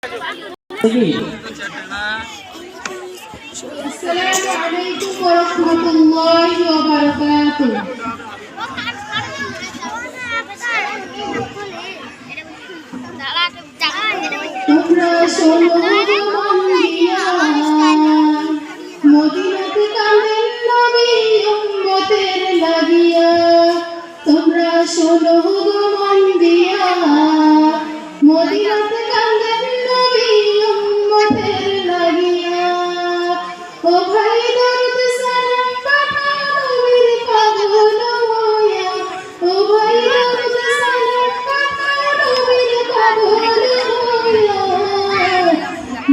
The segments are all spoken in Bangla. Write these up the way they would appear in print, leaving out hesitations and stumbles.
Assalamualaikum warahmatullahi wabarakatuh. তোমরা শোনো মদিনাতে কাঁদেন নবী উম্মতের লাগিয়া। তোমরা শোনো মন দিয়া মদিনাতে কাঁদেন নবী উম্মতের লাগিয়া। ও ভাই দরুদ সালাম পাঠাও নবীর পাগল হইয়া। ও ভাই দরুদ সালাম পাঠাও নবীর পাগল হইয়া।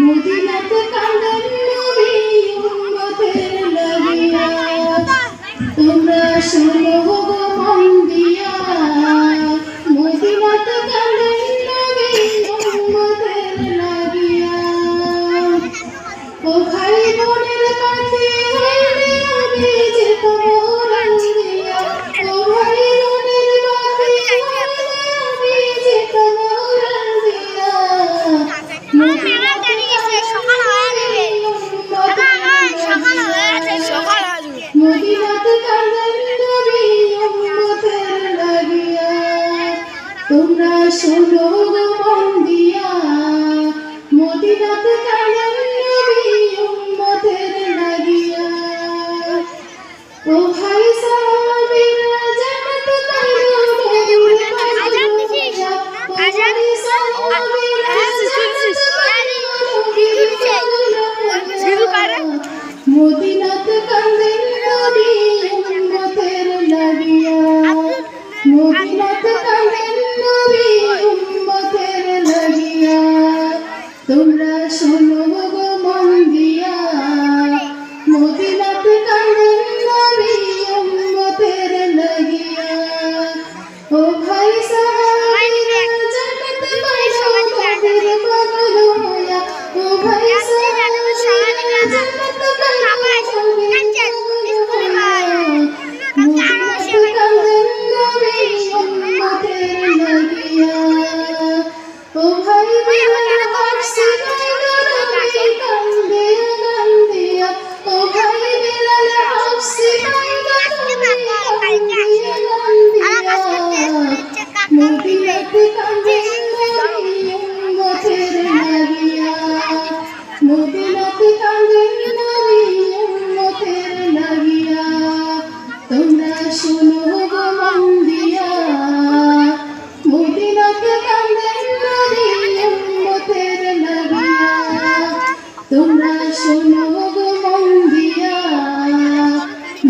মদিনাতে কাঁদেন নবী উম্মতের লাগিয়া। তোমরা শোনো মন দিয়া মদিনাতে কাঁদেন নবী উম্মতের লাগিয়া। ও ভাই বোনের কাছে হইলে আমি যেতাম ওরান দিয়া। ও ভাই বোনের কাছে হইলে আমি যেতাম ওরান দিয়া। মদিনাতে কাঁদেন নবী উম্মতের লাগিয়া। তোমরা শোনো মন দিয়া মদিনাতে কাঁদেন নবী উম্মতের লাগিয়া। ও ভাই সাহাবীরা জান্নাত কাঁদো নবীর পাগল হইয়া। ও ভাই সাহাবীরা জান্নাত কাঁদো নবীর পাগল হইয়া। মদিনাতে কাঁদেন নবী উম্মতের লাগিয়া। মদিনাতে কাঁদেন নবী উম্মতের লাগিয়া। তোমরা শোনো গো মন দিয়া মদিনাতে কাঁদেন নবী উম্মতের লাগিয়া। ও ভাই সাহাবীরা জান্নাত পাইলো নবীর পাগল হইয়া। ও ভাই সাহাবীরা জান্নাত পাইলো নবীর পাগল হইয়া। মদিনাতে কাঁদেন নবী উম্মতের লাগিয়া। ও ভাই বিলাল হাফসি কাঁদো নবী কান্দিয়া কান্দিয়া। ও ভাই বিলাল হাফসি কাঁদো নবী কান্দিয়া কান্দিয়া। মদিনাতে কাঁদেন নবী উম্মতের লাগিয়া। মদিনাতে কাঁদেন নবী উম্মতের লাগিয়া। তোমরা শোনো গো মন দিয়া মদিনাতে কাঁদেন নবী উম্মতের লাগিয়া। তোমরা শোনো গো মন দিয়া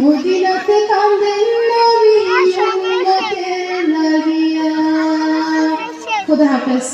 মদিনাতে কাঁদেন নবী উম্মতের লাগিয়া। খোদা হাফেজ।